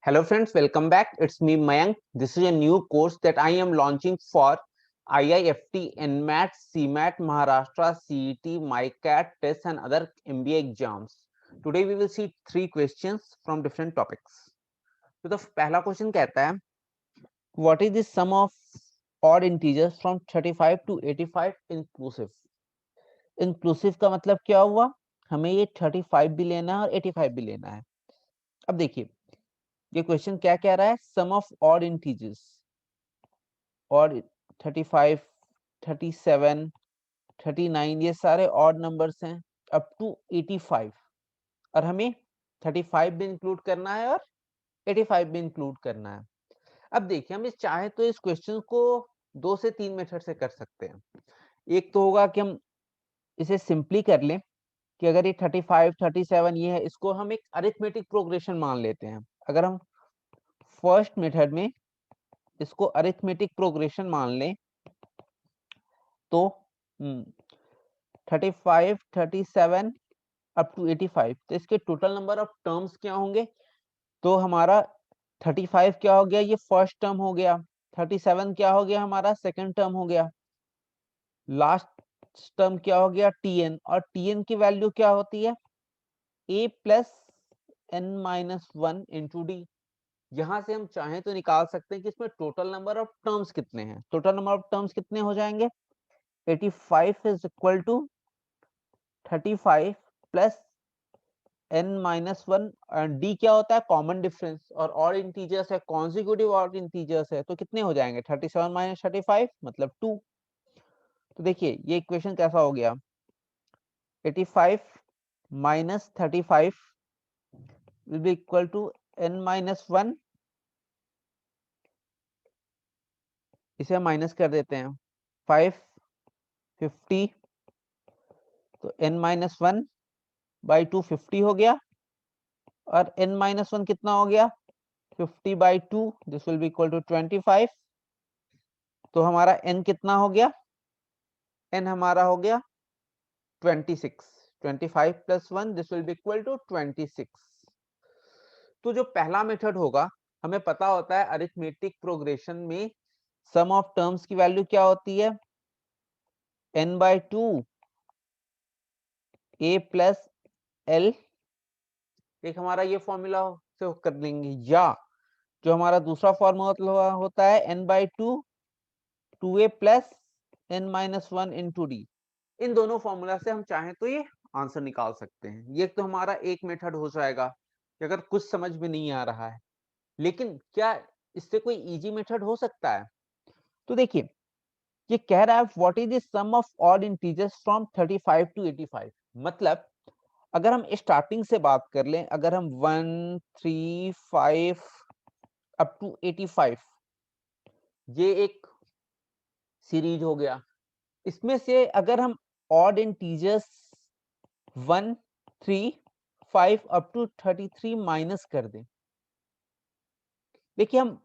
Hello friends, welcome back. It's me Mayank. This is a new course that I am launching for IIFT, NMAT, CMAT, Maharashtra, CET, MyCAT tests and other MBA exams. Today we will see three questions from different topics. तो पहला question कहता है what is the sum of odd integers from 35 to 85 inclusive? Inclusive का मतलब क्या हुआ? हमें ये 35 भी लेना है और 85 भी लेना है. अब देखिए ये क्वेश्चन क्या कह रहा है, सम ऑफ ऑड इंटीजर्स और 35, 37, 39 ये सारे ऑड नंबर्स हैं अप टू 85 और हमें 35 भी इंक्लूड करना है और 85 भी इंक्लूड करना है. अब देखिए हम इस चाहे तो इस क्वेश्चन को 2 से 3 मेथड से कर सकते हैं. एक तो होगा कि हम इसे सिंपली कर लें कि अगर ये 35, 37 ये है, इसको हम एक अरिथमेटिक प्रोग्रेशन मान लेते हैं. अगर हम फर्स्ट मेथड में इसको अरिथमेटिक प्रोग्रेशन मान लें तो 35, 37 अप टू 85, तो इसके टोटल नंबर ऑफ टर्म्स क्या होंगे? तो हमारा 35 क्या हो गया, ये फर्स्ट टर्म हो गया. 37 क्या हो गया, हमारा सेकंड टर्म हो गया. लास्ट टर्म क्या हो गया, tn, और tn की वैल्यू क्या होती है, a plus n minus 1 into D. यहां से हम चाहें तो निकाल सकते हैं कि इसमें टोटल नंबर ऑफ टर्म्स कितने हैं. टोटल नंबर ऑफ टर्म्स कितने हो जाएंगे, 85 is equal to 35 plus n minus 1. D क्या होता है, कॉमन डिफरेंस, और ऑड इंटीजर्स है, कॉन्जिक्यूटिव ऑड इंटीजर्स है, तो कितने हो जाएंगे 37 माइनस 35 मतलब 2. तो देखिए ये इक्वेशन कैसा हो गया, 85 minus 35 will be equal to n minus 1. इसे हम माइनस कर देते हैं, 550, तो n माइनस 1 बाई 2 50 हो गया, और n माइनस 1 कितना हो गया, 50 by 2, this will be equal to 25. तो हमारा n कितना हो गया, n हमारा हो गया 26. 25 plus 1, this will be equal to 26. तो जो पहला मेथड होगा, हमें पता होता है अरिथमेटिक प्रोग्रेशन में सम ऑफ टर्म्स की वैल्यू क्या होती है, n by 2 a plus l. एक हमारा ये फॉर्मूला से कर लेंगे, या जो हमारा दूसरा फॉर्मूला होता है n by 2 2a plus n minus 1 into d. इन दोनों फॉर्मूला से हम चाहें तो ये आंसर निकाल सकते हैं. ये तो हमारा एक मेथड हो जाएगा कि अगर कुछ समझ में नहीं आ रहा है. लेकिन क्या इससे कोई इजी मेथड हो सकता है? तो देखिए ये कह रहा है what is the sum of odd integers from 35 to 85. मतलब अगर हम स्टार्टिंग से बात कर लें, अगर हम 1, 3, 5 अप टू 85, ये एक सीरीज हो गया. इसमें से अगर हम odd integers 1, 3, 5 up to 33 minus कर दें, देखिए हम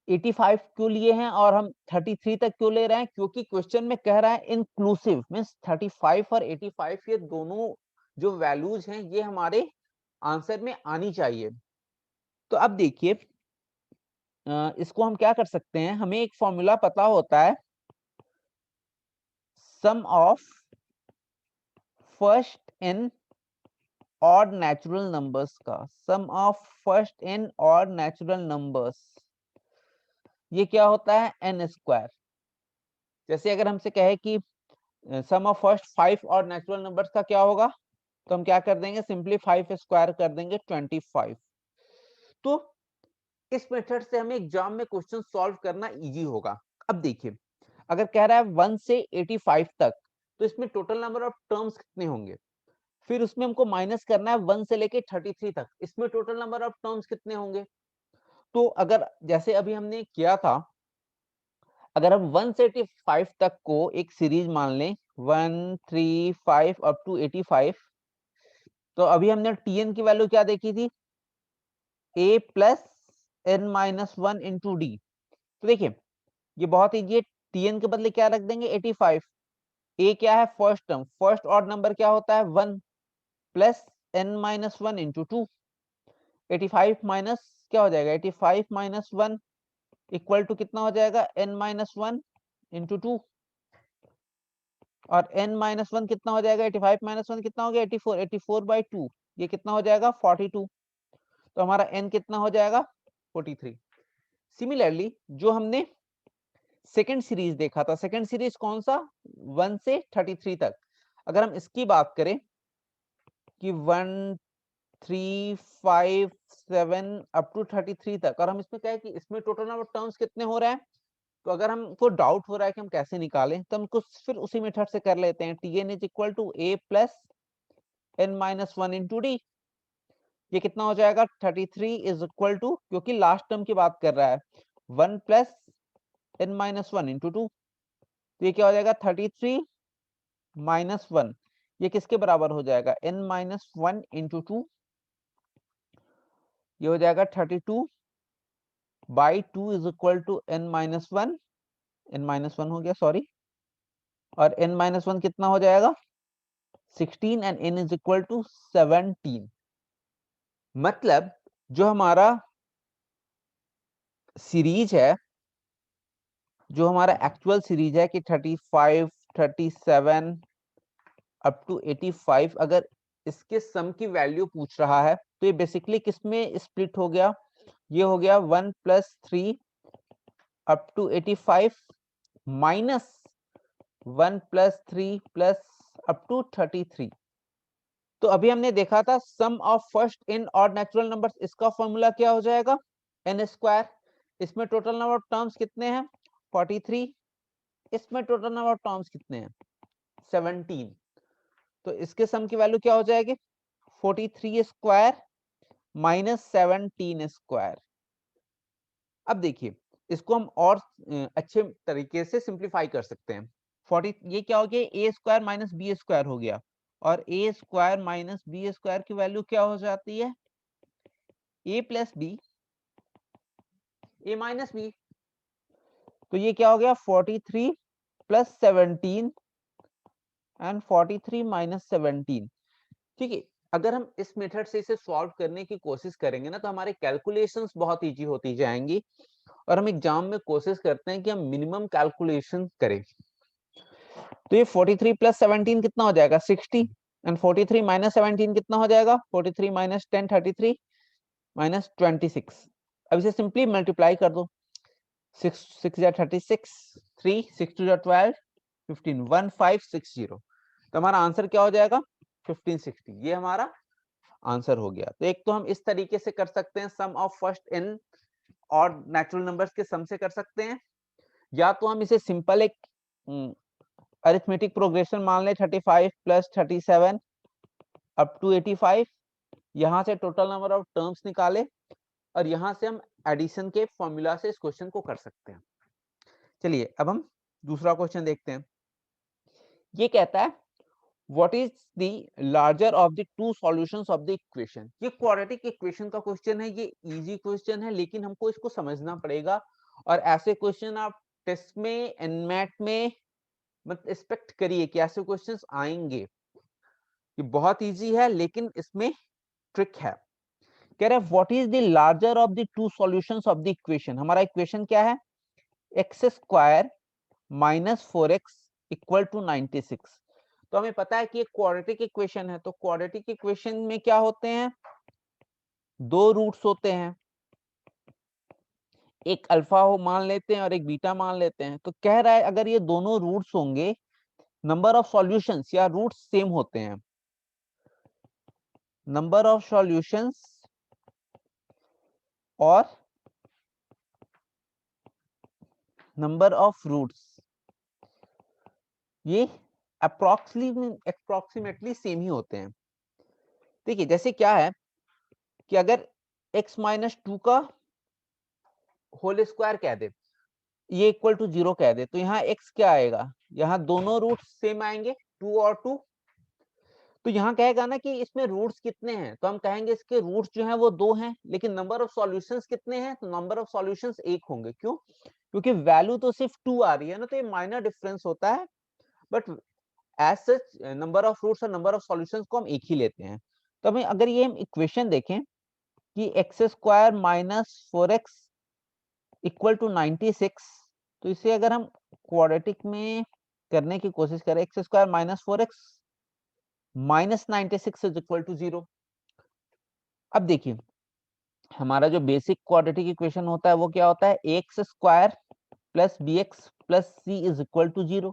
85 क्यों लिए हैं और हम 33 तक क्यों ले रहे हैं, क्योंकि क्वेश्चन में कह रहा है इंक्लूसिव मींस 35 और 85 ये दोनों जो वैल्यूज हैं ये हमारे आंसर में आनी चाहिए. तो अब देखिए इसको हम क्या कर सकते हैं, हमें एक फॉर्मूला पता होता है sum of first n odd natural numbers का. Sum of first n odd natural numbers ये क्या होता है, n स्क्वायर. जैसे अगर हमसे कहे कि sum of first 5 odd natural numbers का क्या होगा, तो हम क्या कर देंगे, सिंपली 5 स्क्वायर कर देंगे 25. तो इस मेथड से हमें एग्जाम में क्वेश्चन सॉल्व करना इजी होगा. अब देखिए अगर कह रहा है 1 से 85 तक, तो इसमें टोटल नंबर ऑफ टर्म्स कितने होंगे, फिर उसमें हमको माइनस करना है 1 से लेके 33 तक, इसमें टोटल नंबर ऑफ टर्म्स कितने होंगे. तो अगर जैसे अभी हमने किया था, अगर हम 1 से 85 तक को एक सीरीज मान लें, 1, 3, 5 अप टू 85, तो अभी हमने tn की वैल्यू क्या देखी थी, a plus n minus 1 into D. तो देखिए ये बहुत इजी है, tn के बदले क्या रख देंगे 85. a क्या है, first term, first odd number क्या होता है 1 plus n minus 1 into 2. 85 minus क्या हो जाएगा 85 माइनस 1 इक्वल टू कितना हो जाएगा n माइनस 1 इंटू 2, और n माइनस 1 कितना हो जाएगा 85 माइनस 1 कितना हो गया 84, 84 बाई 2 ये कितना हो जाएगा 42, तो हमारा n कितना हो जाएगा 43। सिमिलरली जो हमने सेकेंड सीरीज देखा था, सेकेंड सीरीज कौन सा 1 से 33 तक, अगर हम इसकी बात करें कि 1 3 5 7 अप टू 33 तक, और हम इसमें क्या है कि इसमें टोटल नंबर टर्म्स कितने हो रहे हैं, तो अगर हमको डाउट हो रहा है कि हम कैसे निकालें तो हम कुछ फिर उसी मेथड से कर लेते हैं। tn is equal to a plus n minus 1 into D, ये कितना हो जाएगा 33 इज इक्वल टू, क्योंकि लास्ट टर्म की बात कर रहा है 1 प्लस n माइनस 1 इंटू 2, तो ये क्या हो जाएगा 33 माइनस 1, ये किसके बराबर हो जाएगा n माइनस 1 इंटू 2, ये हो जाएगा 32 by 2 is equal to n minus 1, n minus 1 हो गया सॉरी, और n माइनस 1 कितना हो जाएगा 16 and n is equal to 17। मतलब जो हमारा सीरीज है, जो हमारा एक्चुअल सीरीज है कि 35 37 अप टू 85, अगर इसके सम की वैल्यू पूछ रहा है तो ये बेसिकली किस में स्प्लिट हो गया, ये हो गया 1 plus 3 up to 85 minus 1 plus 3 plus up to 33। तो अभी हमने देखा था sum of first n odd natural numbers, इसका फॉर्मूला क्या हो जाएगा n स्क्वायर, इसमें टोटल नंबर ऑफ टर्म्स कितने हैं 43, इसमें टोटल नंबर ऑफ टर्म्स कितने हैं 17, तो इसके सम की वैल्यू क्या हो जाएगी 43 स्क्वायर माइनस 17 स्क्वायर। अब देखिए इसको हम और अच्छे तरीके से सिंप्लीफाई कर सकते हैं। 40 ये क्या हो गया ए स्क्वायर माइनस बी स्क्वायर हो गया, और ए स्क्वायर माइनस बी स्क्वायर की वैल्यू क्या हो जाती है ए प्लस बी ए माइनस बी, तो ये क्या हो गया 43 प्लस 17 एंड 43 माइनस 17। ठीक है, अगर हम इस मेथड से इसे सॉल्व करने की कोशिश करेंगे ना तो हमारे कैलकुलेशंस बहुत इजी होती जाएंगी, और हम एग्जाम में कोशिश करते हैं कि हम मिनिमम कैलकुलेशन करें। तो ये 43 प्लस 17 कितना हो जाएगा 60, एंड 43 माइनस 17 कितना हो जाएगा 43 माइनस 10 33 माइनस 26। अब इसे सिंपली मल्टीप्लाई कर दो, 6 6 या 36, 3 6 2 12 15 1560, तो हमारा आंसर क्या हो जाएगा 1560, ये हमारा आंसर हो गया। तो एक तो हम इस तरीके से कर सकते हैं सम ऑफ फर्स्ट इन और नेचुरल नंबर्स के सम से कर सकते हैं, या तो हम इसे सिंपल एक अरिथमेटिक प्रोग्रेशन मान लें 35 प्लस 37 अप टू 85, यहां से टोटल नंबर ऑफ टर्म्स निकाले और यहां से हम एडिशन के फॉर्मूला से इस क्वेश्चन को कर सकते हैं। चलिए अब हम दूसरा क्वेश्चन देखते हैं। ये कहता है what is the larger of the two solutions of the equation. ये क्वाड्रेटिक इक्वेशन का क्वेश्चन है, ये इजी क्वेश्चन है लेकिन हमको इसको समझना पड़ेगा, और ऐसे क्वेश्चन आप टेस्ट में एनमैट में मत एक्सपेक्ट करिए कि ऐसे क्वेश्चंस आएंगे। ये बहुत इजी है लेकिन इसमें ट्रिक है। कह रहे हैं what is the larger of the two solutions of the equation. हमारा इक्वेशन क्या है x square minus 4x equal to 96। तो हमें पता है कि एक क्वाड्रेटिक इक्वेशन है, तो क्वाड्रेटिक इक्वेशन में क्या होते हैं दो रूट्स होते हैं, एक अल्फा हो मान लेते हैं और एक बीटा मान लेते हैं। तो कह रहा है अगर ये दोनों रूट्स होंगे नंबर ऑफ सॉल्यूशंस या रूट्स सेम होते हैं, नंबर ऑफ सॉल्यूशंस और नंबर ऑफ रूट्स ये अप्रोक्सीमेटली सेम ही होते हैं। देखिए जैसे क्या है कि अगर x माइनस 2 का होल स्क्वायर कह दे, ये इक्वल टू 0 कह दे, तो यहाँ x क्या आएगा, यहाँ दोनों रूट्स सेम आएंगे 2 और 2। तो यहाँ कहेगा ना कि इसमें रूट्स कितने हैं, तो हम कहेंगे इसके रूट्स जो हैं वो 2 हैं, लेकिन नंबर ऑफ सॉल्यूशंस कितने हैं, तो नंबर ऑफ सॉल्यूशंस 1 होंगे। क्यों, क्योंकि वैल्यू तो सिर्फ 2 आ रही है ना, तो ये माइनर डिफरेंस होता है, but as such number of roots और नंबर ऑफ सॉल्यूशंस को हम एक ही लेते हैं। तो हमें अगर ये हम इक्वेशन देखें कि x square minus 4x equal to 96, तो इसे अगर हम क्वाड्रेटिक में करने की कोशिश करें, x square minus 4x minus 96 is equal to 0। अब देखिए हमारा जो बेसिक क्वाड्रेटिक इक्वेशन होता है वो क्या होता है, x square plus b x plus c is equal to 0।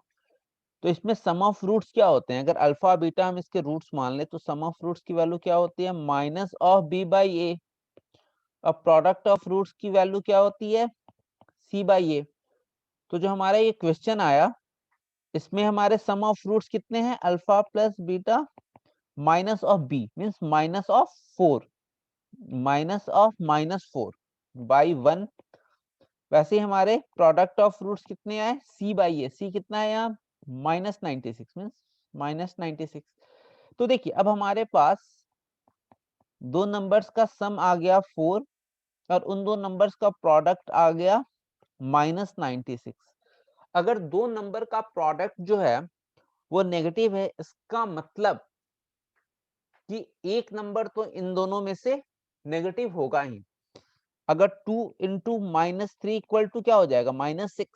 तो इसमें सम ऑफ रूट्स क्या होते हैं, अगर अल्फा बीटा हम इसके रूट्स मान ले तो सम ऑफ रूट्स की वैल्यू क्या होती है, माइनस ऑफ बी बाई ए। अब प्रोडक्ट ऑफ रूट्स की वैल्यू क्या होती है, सी बाई ए। तो जो हमारा ये क्वेश्चन आया इसमें हमारे सम ऑफ रूट्स कितने हैं, alpha plus beta minus of b means minus of 4, minus of minus 4 by 1। वैसे ही हमारे प्रोडक्ट ऑफ रूट्स कितने आए, सी बाई ए। सी कितना है यहाँ, माइनस 96 मीन्स माइनस 96। तो देखिए अब हमारे पास दो नंबर्स का सम आ गया 4 और उन दो नंबर्स का प्रोडक्ट आ गया माइनस 96। अगर दो नंबर का प्रोडक्ट जो है वो नेगेटिव है, इसका मतलब कि एक नंबर तो इन दोनों में से नेगेटिव होगा ही। अगर 2 इंटू माइनस 3 इक्वल टू क्या हो जाएगा, माइनस 6,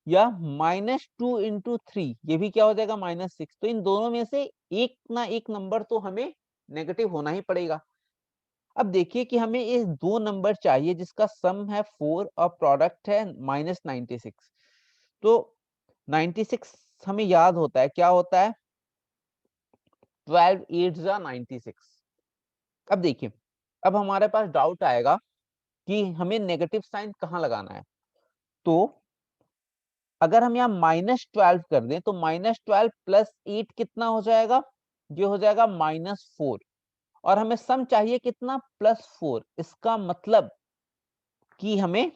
या माइनस 2 इंटू 3 ये भी क्या हो जाएगा, माइनस 6। तो इन दोनों में से एक ना एक नंबर तो हमें नेगेटिव होना ही पड़ेगा। अब देखिए कि हमें ये दो नंबर चाहिए जिसका सम है 4 और प्रोडक्ट है माइनस 96। तो 96 हमें याद होता है, क्या होता है, 12 8 जा 96। अब देखिए अब हमारे पास डाउट आएगा कि हमें नेगेटिव साइन कहाँ लगाना है। तो अगर हम यहाँ -12 कर दें तो -12 प्लस 8 कितना हो जाएगा, ये हो जाएगा -4। और हमें सम चाहिए कितना, +4। इसका मतलब कि हमें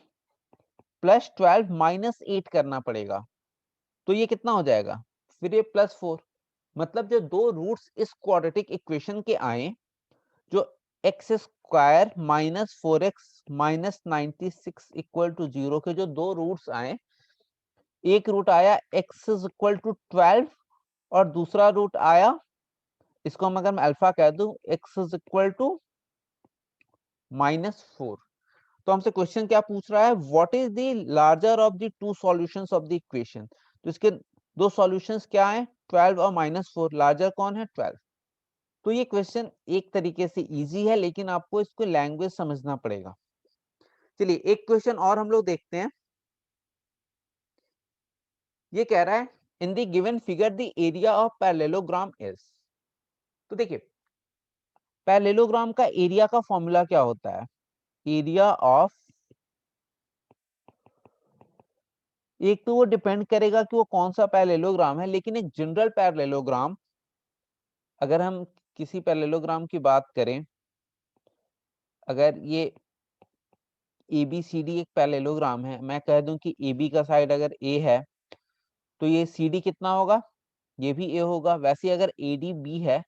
+12 -8 करना पड़ेगा। तो ये कितना हो जाएगा, फिर ये +4। मतलब जो दो रूट्स इस क्वाड्रेटिक इक्वेशन के आए, जो x square minus 4x minus 96 equal to 0 के जो दो रूट्स आए, एक रूट आया x इज इक्वल टू 12 और दूसरा रूट आया, इसको हम अगर मैं अल्फा कह दूं, x इज इक्वल टू -4। तो हमसे क्वेश्चन क्या पूछ रहा है, what is the larger of the two solutions of the equation. तो इसके दो सॉल्यूशंस क्या है, 12 और -4, लार्जर कौन है, 12। तो ये क्वेश्चन एक तरीके से इजी है लेकिन आपको इसको लैंग्वेज समझना पड़ेगा। चलिए एक क्वेश्चन और हम लोग देखते हैं। ये कह रहा है in the given figure the area of parallelogram is. तो देखिए पैरेललोग्राम का एरिया का फॉर्मूला क्या होता है, एरिया ऑफ, एक तो वो डिपेंड करेगा कि वो कौन सा पैरेललोग्राम है, लेकिन एक जनरल पैरेललोग्राम, अगर हम किसी पैरेललोग्राम की बात करें, अगर ये ABCD एक पैरेललोग्राम है, मैं कह दूं कि AB का साइड अगर A है तो ये CD कितना होगा, ये भी A होगा। वैसे अगर AD B है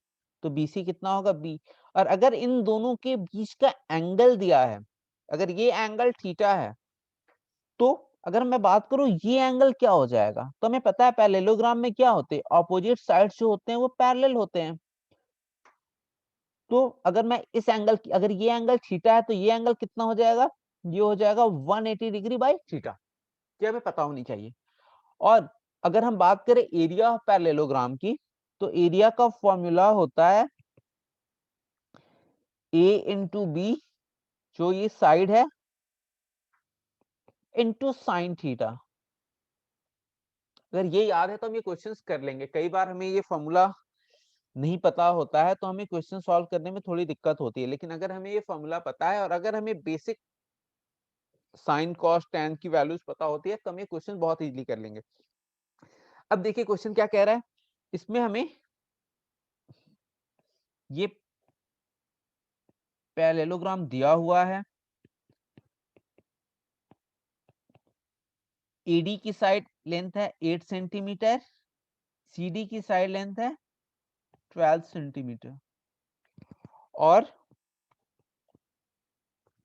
तो BC कितना होगा, B। और अगर इन दोनों के बीच का एंगल दिया है, अगर ये एंगल थीटा है, तो अगर मैं बात करूं ये एंगल क्या हो जाएगा, तो हमें पता है पैरेललोग्राम में क्या होते हैं, ऑपोजिट साइड्स जो होते हैं वो पैरेलल होते हैं। तो अगर मैं इस एंगल की, अगर ये एंगल थीटा है तो ये एंगल कितना हो जाएगा, ये हो जाएगा 180 डिग्री बाई थीटा। ये हमें पता होनी चाहिए। और अगर हम बात करें एरिया ऑफ पैरेललोग्राम की, तो एरिया का फॉर्मूला होता है A इंटू बी, जो ये साइड है, इंटू साइन थीटा। अगर ये याद है तो हम ये क्वेश्चंस कर लेंगे। कई बार हमें ये फॉर्मूला नहीं पता होता है तो हमें क्वेश्चन सॉल्व करने में थोड़ी दिक्कत होती है, लेकिन अगर हमें ये फॉर्मूला पता है और अगर हमें बेसिक साइन कॉस टैन की वैल्यूज पता होती है तो हम ये क्वेश्चन बहुत इजीली कर लेंगे। अब देखिए क्वेश्चन क्या कह रहा है, इसमें हमें ये पैरेललोग्राम दिया हुआ है, AD की साइड लेंथ है 8 सेंटीमीटर, CD की साइड लेंथ है 12 सेंटीमीटर, और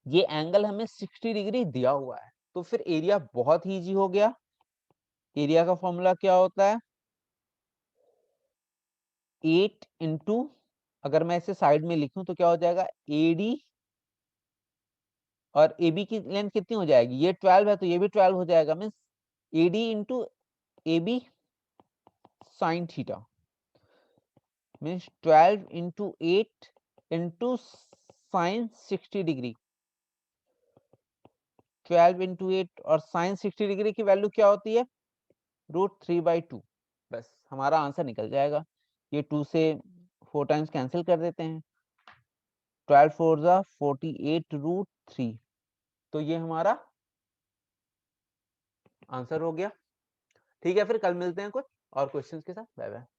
ये एंगल हमें 60 डिग्री दिया हुआ है। तो फिर एरिया बहुत ही इजी हो गया। एरिया का फॉर्मूला क्या होता है, 8 इंटू, अगर मैं इसे साइड में लिखूं तो क्या हो जाएगा, AD और AB की लेंथ कितनी हो जाएगी, ये 12 है तो ये भी 12 हो जाएगा, means AD into AB sine theta, means 12 into 8 into sine 60 degree. 12 into 8 और साइन 60 डिग्री की वैल्यू क्या होती है, √3/2। बस हमारा आंसर निकल जाएगा। ये 2 से 4 टाइम्स कैंसिल कर देते हैं, 12 4 जा 48 √3, तो ये हमारा आंसर हो गया। ठीक है, फिर कल मिलते हैं कुछ और क्वेश्चंस के साथ। Bye bye.